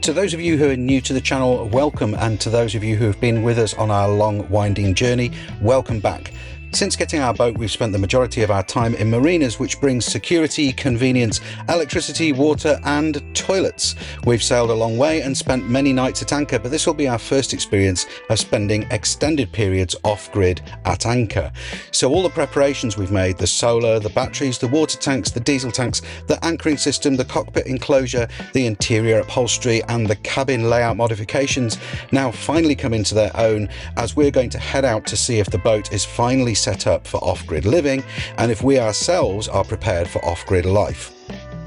To those of you who are new to the channel, welcome, and to those of you who have been with us on our long winding journey, welcome back. Since getting our boat, we've spent the majority of our time in marinas, which brings security, convenience, electricity, water and toilets. We've sailed a long way and spent many nights at anchor, but this will be our first experience of spending extended periods off-grid at anchor. So all the preparations we've made, the solar, the batteries, the water tanks, the diesel tanks, the anchoring system, the cockpit enclosure, the interior upholstery and the cabin layout modifications now finally come into their own, as we're going to head out to see if the boat is finally set up for off-grid living and if we ourselves are prepared for off-grid life.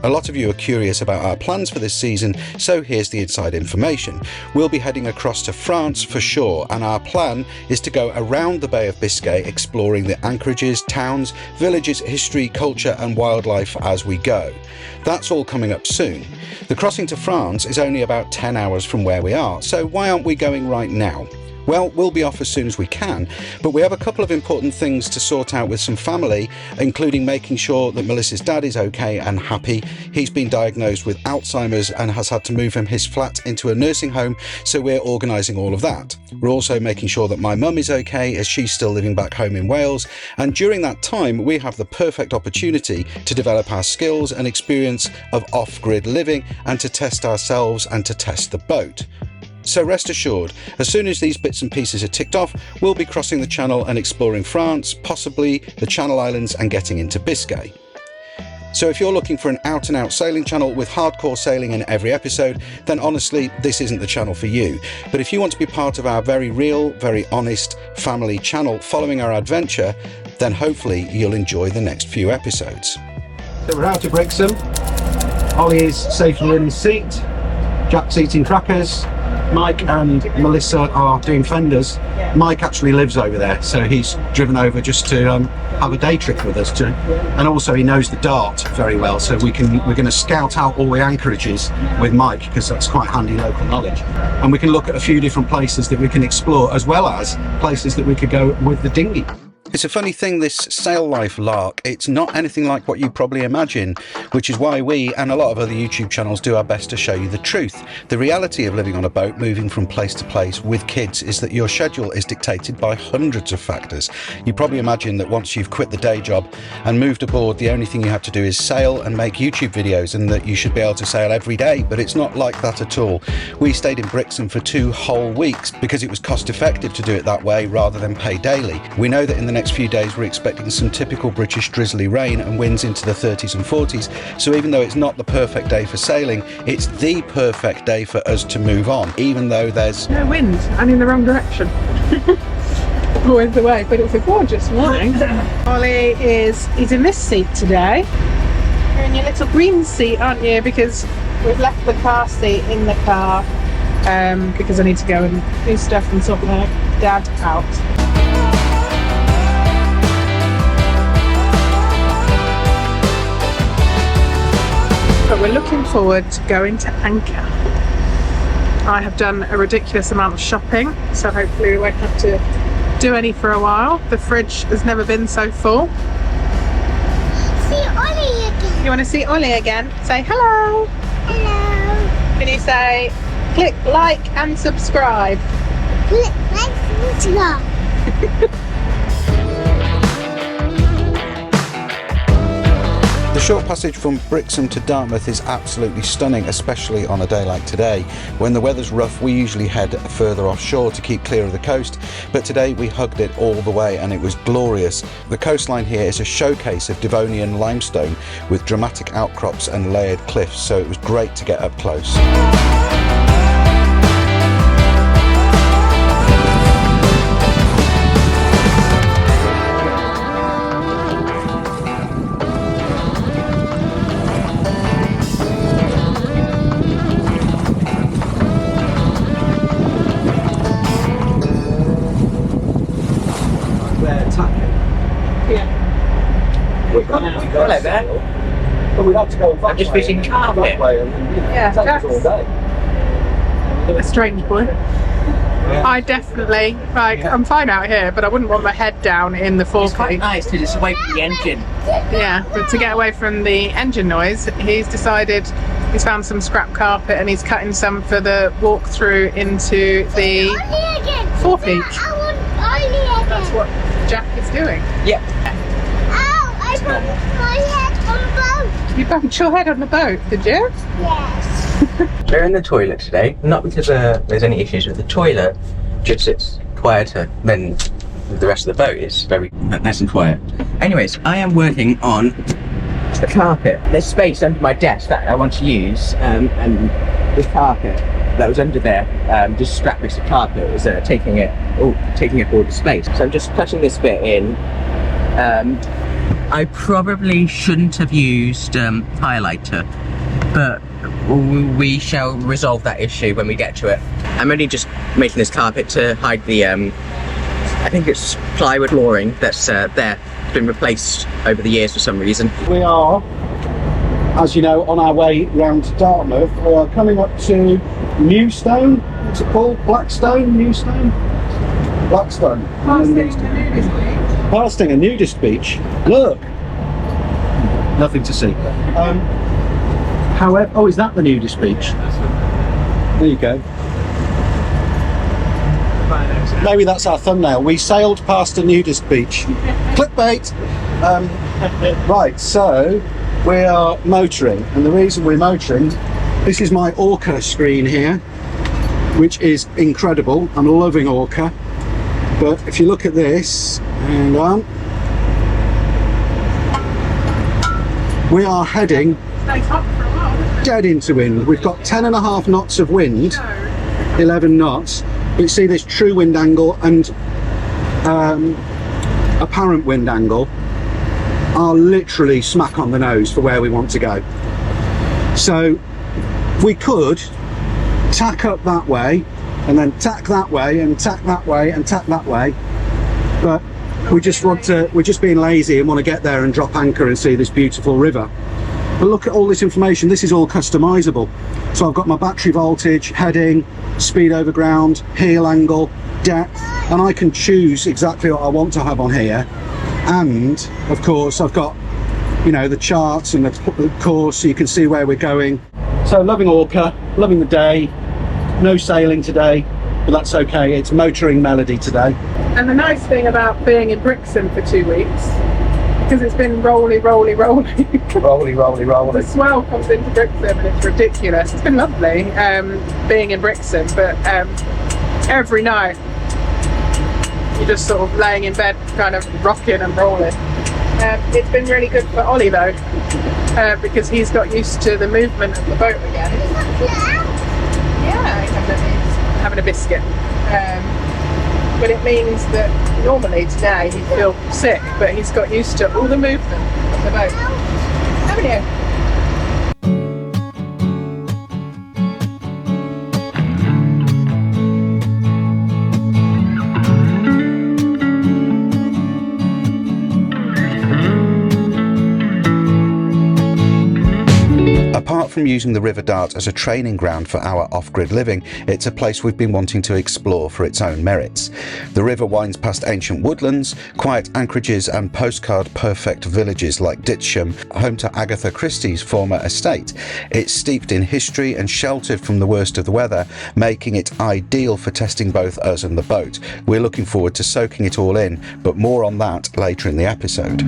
A lot of you are curious about our plans for this season, so here's the inside information. We'll be heading across to France for sure, and our plan is to go around the Bay of Biscay exploring the anchorages, towns, villages, history, culture and wildlife as we go. That's all coming up soon. The crossing to France is only about 10 hours from where we are, so why aren't we going right now? Well, we'll be off as soon as we can, but we have a couple of important things to sort out with some family, including making sure that Melissa's dad is okay and happy. He's been diagnosed with Alzheimer's and has had to move from his flat into a nursing home, so we're organising all of that. We're also making sure that my mum is okay, as she's still living back home in Wales, and during that time we have the perfect opportunity to develop our skills and experience of off-grid living and to test ourselves and to test the boat. So rest assured, as soon as these bits and pieces are ticked off, we'll be crossing the Channel and exploring France, possibly the Channel Islands and getting into Biscay. So if you're looking for an out-and-out sailing channel with hardcore sailing in every episode, then honestly, this isn't the channel for you. But if you want to be part of our very real, very honest family channel following our adventure, then hopefully you'll enjoy the next few episodes. So we're out of Brixham. Ollie is safely in his seat. Jack's eating crackers. Mike and Melissa are doing fenders. Mike actually lives over there, so he's driven over just to have a day trip with us too. And also he knows the Dart very well, so we're going to scout out all the anchorages with Mike, because that's quite handy local knowledge. And we can look at a few different places that we can explore, as well as places that we could go with the dinghy. It's a funny thing, this sail life lark. It's not anything like what you probably imagine, which is why we and a lot of other YouTube channels do our best to show you the truth. The reality of living on a boat, moving from place to place with kids, is that your schedule is dictated by hundreds of factors. You probably imagine that once you've quit the day job and moved aboard, the only thing you have to do is sail and make YouTube videos, and that you should be able to sail every day, but it's not like that at all. We stayed in Brixham for 2 whole weeks because it was cost effective to do it that way rather than pay daily. We know that in the next few days we're expecting some typical British drizzly rain and winds into the 30s and 40s, so even though it's not the perfect day for sailing, it's the perfect day for us to move on, even though there's no wind and in the wrong direction. Always the way, but it's a gorgeous morning. Ollie he's in this seat today. You're in your little green seat, aren't you? Because we've left the car seat in the car because I need to go and do stuff and sort my dad out. But we're looking forward to going to anchor. I have done a ridiculous amount of shopping, so hopefully we won't have to do any for a while. The fridge has never been so full. See Ollie again. You want to see Ollie again? Say hello. Hello. Can you say, click like and subscribe? Click like and subscribe. The short passage from Brixham to Dartmouth is absolutely stunning, especially on a day like today. When the weather's rough, we usually head further offshore to keep clear of the coast, but today we hugged it all the way and it was glorious. The coastline here is a showcase of Devonian limestone with dramatic outcrops and layered cliffs, so it was great to get up close. Hello there. But we'd have to go I'm just fishing carpet. Yeah, Jack's a strange boy. Yeah. I definitely, I'm fine out here, but I wouldn't want my head down in the forepeak. It's quite nice because it's away from the engine. Yeah, but to get away from the engine noise, he's decided He's found some scrap carpet and he's cutting some for the walk through into the Ollie again. forepeak. I want Ollie again. That's what Jack is doing. Yep. Ow, I bumped my head on boat. You bumped your head on the boat, did you? Yes. We're in the toilet today, not because there's any issues with the toilet, just it's quieter than the rest of the boat. It's very nice and quiet. Anyways, I am working on the carpet. There's space under my desk that I want to use, and this carpet that was under there, just strap bits of carpet, was taking up all the space. So I'm just cutting this bit in. I probably shouldn't have used highlighter, but we shall resolve that issue when we get to it. I'm only just making this carpet to hide the, I think it's plywood flooring that's there. It's been replaced over the years for some reason. We are, as you know, on our way round to Dartmouth. We are coming up to Newstone. What's it called? Blackstone? Newstone? Blackstone. Passing a nudist beach. Look! Nothing to see. However, oh, is that the nudist beach? There you go. Maybe that's our thumbnail. We sailed past a nudist beach. Clickbait! Right, so we are motoring, and the reason we're motoring, this is my Orca screen here, which is incredible. I'm loving Orca. But if you look at this, hang on, we are heading dead into wind. We've got 10.5 knots of wind, 11 knots. You see this true wind angle and apparent wind angle are literally smack on the nose for where we want to go. So we could tack up that way and then tack that way and tack that way and tack that way, but we're just being lazy and want to get there and drop anchor and see this beautiful river. But look at all this information. This is all customizable. So I've got my battery voltage, heading, speed over ground, heel angle, depth, and I can choose exactly what I want to have on here. And of course I've got, you know, the charts and the course, so you can see where we're going. So loving Orca, loving the day. No sailing today, but that's okay. It's motoring melody today. And the nice thing about being in Brixham for 2 weeks, because it's been rolly. Rolly. The swell comes into Brixham and it's ridiculous. It's been lovely being in Brixham, but every night you're just sort of laying in bed, kind of rocking and rolling. It's been really good for Ollie though, because he's got used to the movement of the boat again. Yeah, he's having a biscuit. But it means that normally today he'd feel sick, but he's got used to all the movement of the boat. Haven't you? Apart from using the River Dart as a training ground for our off-grid living, it's a place we've been wanting to explore for its own merits. The river winds past ancient woodlands, quiet anchorages and postcard-perfect villages like Brixham, home to Agatha Christie's former estate. It's steeped in history and sheltered from the worst of the weather, making it ideal for testing both us and the boat. We're looking forward to soaking it all in, but more on that later in the episode.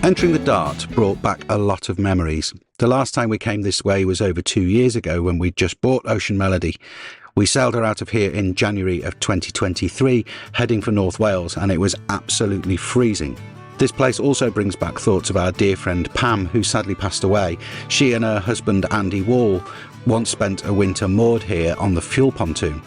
Entering the Dart brought back a lot of memories. The last time we came this way was over 2 years ago when we'd just bought Ocean Melody. We sailed her out of here in January of 2023, heading for North Wales, and it was absolutely freezing. This place also brings back thoughts of our dear friend Pam, who sadly passed away. She and her husband Andy Wall once spent a winter moored here on the fuel pontoon.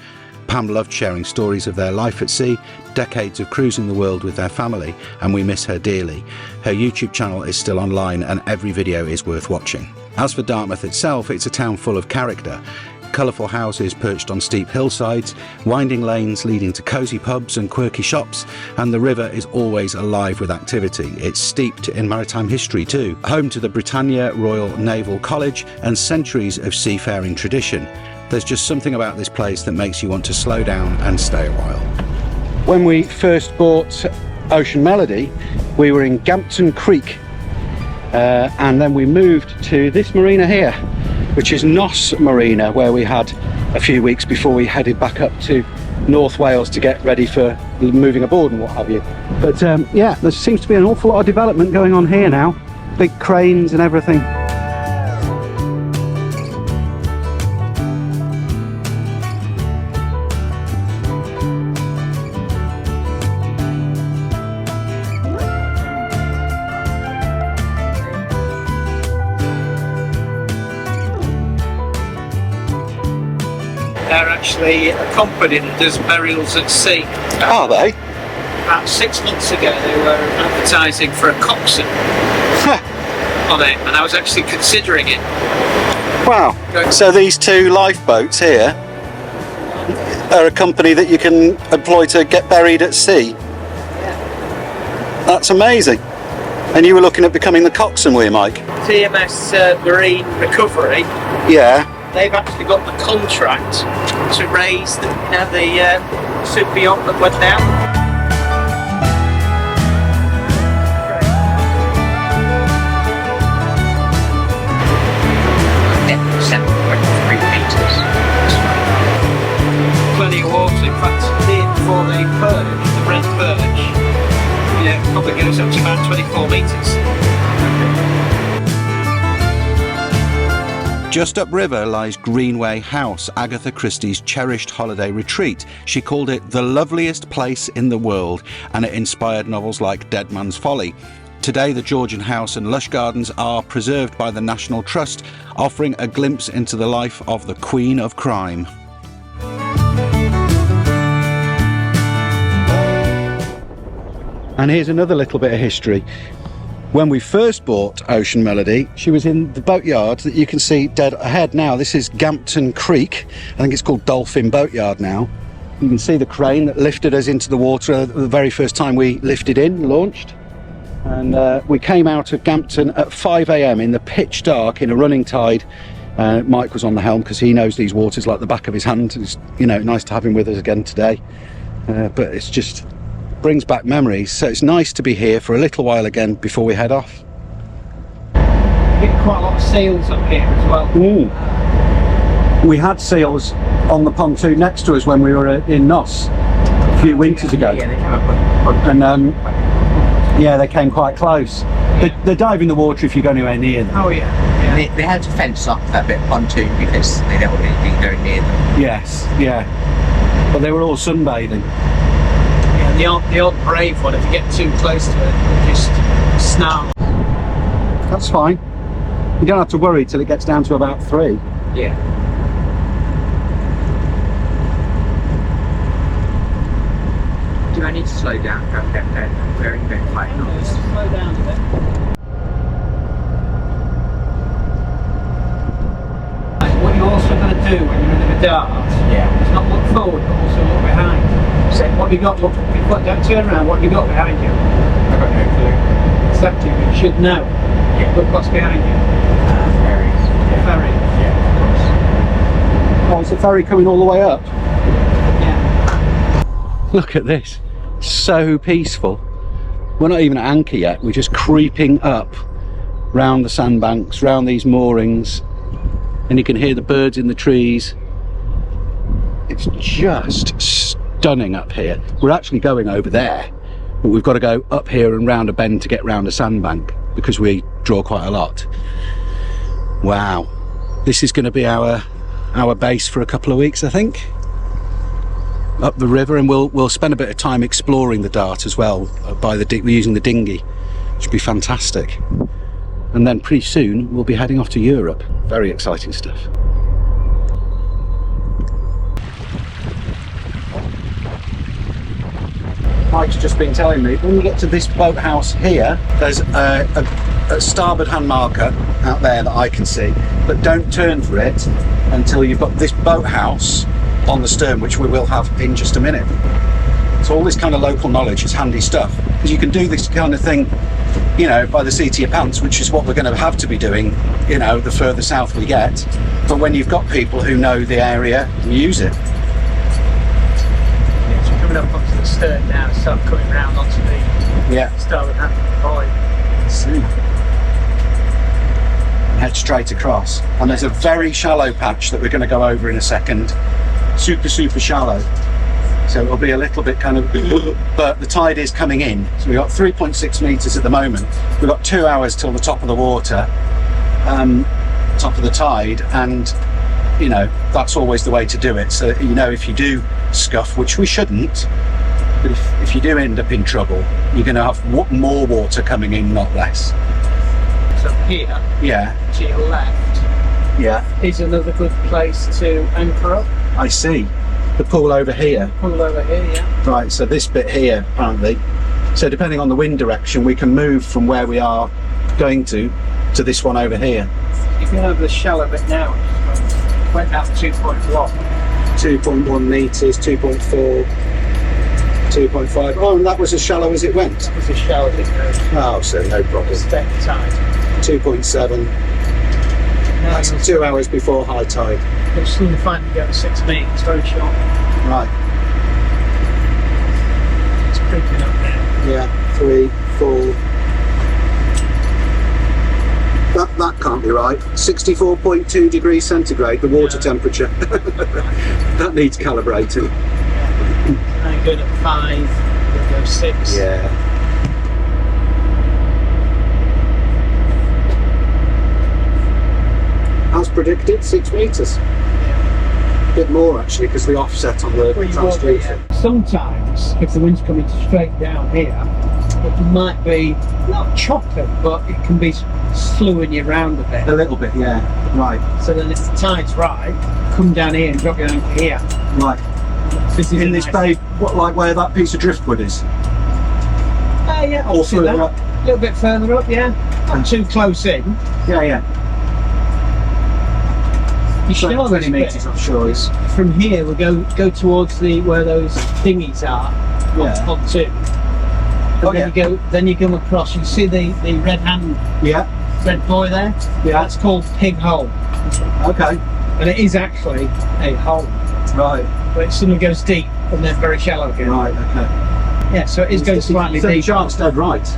Pam loved sharing stories of their life at sea, decades of cruising the world with their family, and we miss her dearly. Her YouTube channel is still online and every video is worth watching. As for Dartmouth itself, it's a town full of character. Colourful houses perched on steep hillsides, winding lanes leading to cosy pubs and quirky shops, and the river is always alive with activity. It's steeped in maritime history too, home to the Britannia Royal Naval College and centuries of seafaring tradition. There's just something about this place that makes you want to slow down and stay a while. When we first bought Ocean Melody, we were in Gampton Creek, and then we moved to this marina here, which is Nos Marina, where we had a few weeks before we headed back up to North Wales to get ready for moving aboard and what have you. But yeah, there seems to be an awful lot of development going on here now. Big cranes and everything. They're actually a company that does burials at sea. Are they? About 6 months ago they were advertising for a coxswain on it, and I was actually considering it. Wow. So these two lifeboats here are a company that you can employ to get buried at sea? That's amazing. And you were looking at becoming the coxswain, were you, Mike? TMS Marine Recovery. Yeah. They've actually got the contract to raise the, super yacht that went down. Plenty of water. In fact, here before the perch, the red perch, probably goes up to about 24 metres. Just upriver lies Greenway House, Agatha Christie's cherished holiday retreat. She called it the loveliest place in the world, and it inspired novels like Dead Man's Folly. Today, the Georgian house and lush gardens are preserved by the National Trust, offering a glimpse into the life of the Queen of Crime. And here's another little bit of history. When we first bought Ocean Melody, she was in the boatyard that you can see dead ahead now. This is Gampton Creek. I think it's called Dolphin Boatyard now. You can see the crane that lifted us into the water the very first time we lifted in, launched. And we came out of Gampton at 5 AM in the pitch dark in a running tide. Mike was on the helm because he knows these waters like the back of his hand. It's, nice to have him with us again today. But it's just brings back memories, so it's nice to be here for a little while again before we head off. Get quite a lot of seals up here as well. We had seals on the pontoon next to us when we were in Nos a few winters ago. Yeah, they came up and yeah, they came quite close. They dive in the water if you go anywhere near them. Oh yeah. They had to fence off that bit of pontoon because they don't want anything going near them. Yes, yeah. But they were all sunbathing. Yeah, the odd brave one, if you get too close to it, it'll just snarl. That's fine. You don't have to worry till it gets down to about 3. Yeah. Do I need to slow down? Very, very fine. No, just slow down a bit. What you're also going to do when you're in the dart is not look forward, but also look behind. Say, what have you got? Look, don't turn around. What have you got behind you? I've got no clue. Exactly. You should know. Yeah. Look what's behind you. Ferries. The ferry. Yeah, of course. Oh, is the ferry coming all the way up? Yeah. Look at this. So peaceful. We're not even at anchor yet. We're just creeping up round the sandbanks, round these moorings, and you can hear the birds in the trees. It's just stunning up here. We're actually going over there, but we've got to go up here and round a bend to get round a sandbank because we draw quite a lot. Wow, this is going to be our base for a couple of weeks, I think. Up the river, and we'll spend a bit of time exploring the Dart as well. We're using the dinghy, which would be fantastic. And then pretty soon we'll be heading off to Europe. Very exciting stuff. Mike's just been telling me, when you get to this boathouse here, there's a starboard hand marker out there that I can see, but don't turn for it until you've got this boathouse on the stern, which we will have in just a minute. So all this kind of local knowledge is handy stuff, because you can do this kind of thing, you know, by the seat of your pants, which is what we're going to have to be doing, you know, the further south we get. But when you've got people who know the area, use it. Yeah, so coming up onto the stern now, start coming round onto the starboard hand buoy. See. Head straight across, and there's a very shallow patch that we're going to go over in a second. Super shallow, so it'll be a little bit kind of, but the tide is coming in, so we've got 3.6 meters at the moment. We've got 2 hours till the top of the water, top of the tide, and you know, that's always the way to do it. So you know, if you do scuff, which we shouldn't, but if you do end up in trouble, you're going to have more water coming in, not less. So here, to your left, is another good place to anchor up. I see. The pool over here. Pull over here, yeah. Right, so this bit here, apparently. So depending on the wind direction, we can move from where we are going to this one over here. You can over the shallow bit now. Went out 2.1. 2.1 metres, 2.4, 2.5. Oh, and that was as shallow as it went? That was as shallow as it goes. Oh, so no problem. Step tide. 2.7. That's 2 hours before high tide. You'll soon find you go to 6 metres, very short. Right. It's creeping up now. Yeah, 3, 4. That can't be right. 64.2 degrees centigrade, the water temperature. That needs calibrating. And going at 5, we'll go 6. Yeah. As predicted, 6 metres. A bit more actually, because the offset on the transducer. Sometimes, if the wind's coming straight down here, it might be not chopping, but it can be slewing you around a bit. A little bit, yeah. Right. So then, if the tide's right, come down here and drop your anchor here. Right. This is in this bay, what, like where that piece of driftwood is? Yeah, Or further that. up? A little bit further up, yeah. Not too close in. Yeah. You should know 20 metres, I'm sure. It's from here we go towards where those dinghies are. Yeah. On two. And then you come across. You see the red hand. Yeah. Red buoy there. Yeah. That's called Pig Hole. Okay. And it is actually a hole. Right. But it suddenly goes deep and then very shallow again. Right. Okay. Yeah. So it is going slightly so deep. the chart's dead right.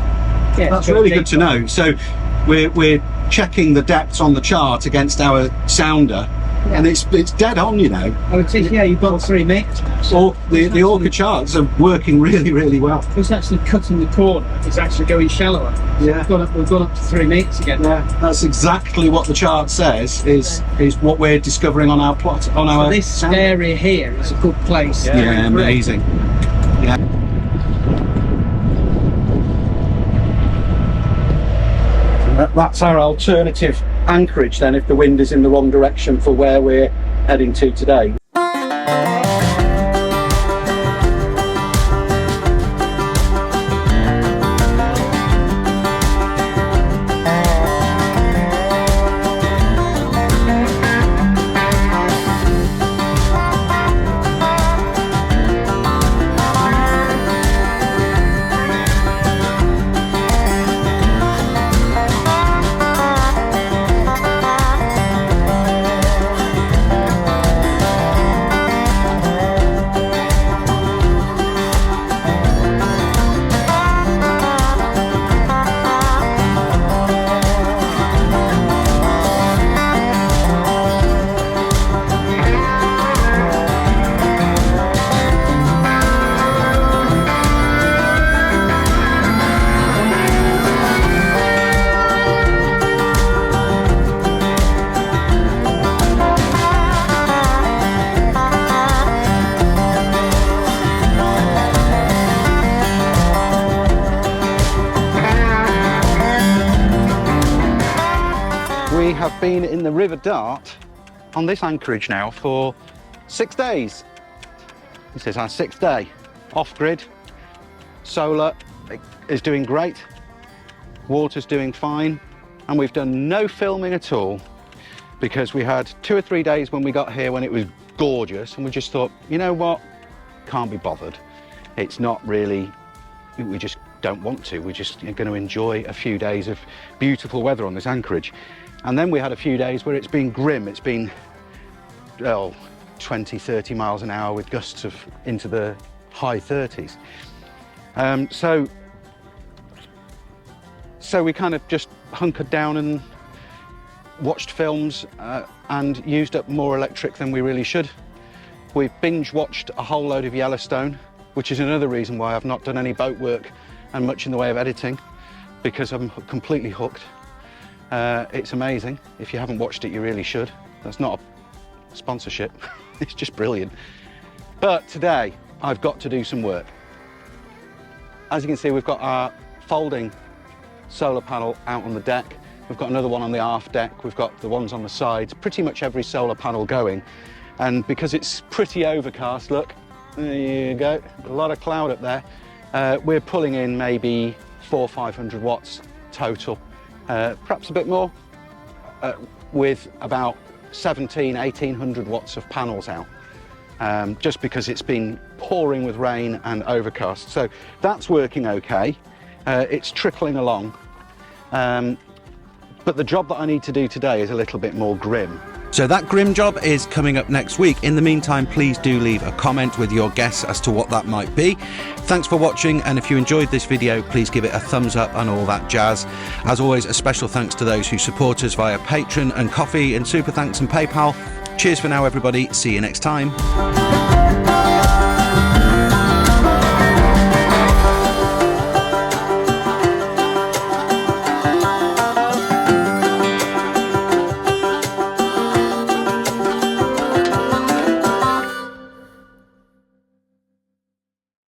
Yeah. That's really good to know. So we're checking the depth on the chart against our sounder, and it's dead on, you know. Oh, it is. Yeah, you've got 3 metres now. So the Orca charts are working really well. It's actually cutting the corner. It's actually going shallower. Yeah. We've gone up to 3 metres again. Yeah, that's exactly what the chart says. Is what we're discovering on our plot on our. So this sounder. area here is a good place. Yeah, amazing. Yeah. That's our alternative anchorage then, if the wind is in the wrong direction for where we're heading to today. We have been in the River Dart on this anchorage now for 6 days. This is our 6th day off grid, Solar is doing great, water's doing fine, and we've done no filming at all because we had 2 or 3 days when we got here when it was gorgeous, and we just thought, you know what, can't be bothered. It's not really, we just don't want to. We're just going to enjoy a few days of beautiful weather on this anchorage. And then we had a few days where it's been grim. It's been 20, 30 miles an hour with gusts of into the high 30s. So we kind of just hunkered down and watched films and used up more electric than we really should. We've binge watched a whole load of Yellowstone, which is another reason why I've not done any boat work and much in the way of editing, because I'm completely hooked. It's amazing. If you haven't watched it, you really should. That's not a sponsorship. It's just brilliant. But today, I've got to do some work. As you can see, we've got our folding solar panel out on the deck. We've got another one on the aft deck. We've got the ones on the sides, pretty much every solar panel going. And because it's pretty overcast, look, there you go, a lot of cloud up there. We're pulling in maybe 400 or 500 watts total, perhaps a bit more, with about 1800 watts of panels out, just because it's been pouring with rain and overcast. So that's working okay. It's trickling along. But the job that I need to do today is a little bit more grim. So that grim job is coming up next week. In the meantime, please do leave a comment with your guess as to what that might be. Thanks for watching, and if you enjoyed this video, please give it a thumbs up and all that jazz. As always, a special thanks to those who support us via Patreon and Coffee and super thanks and PayPal. Cheers for now, everybody. See you next time.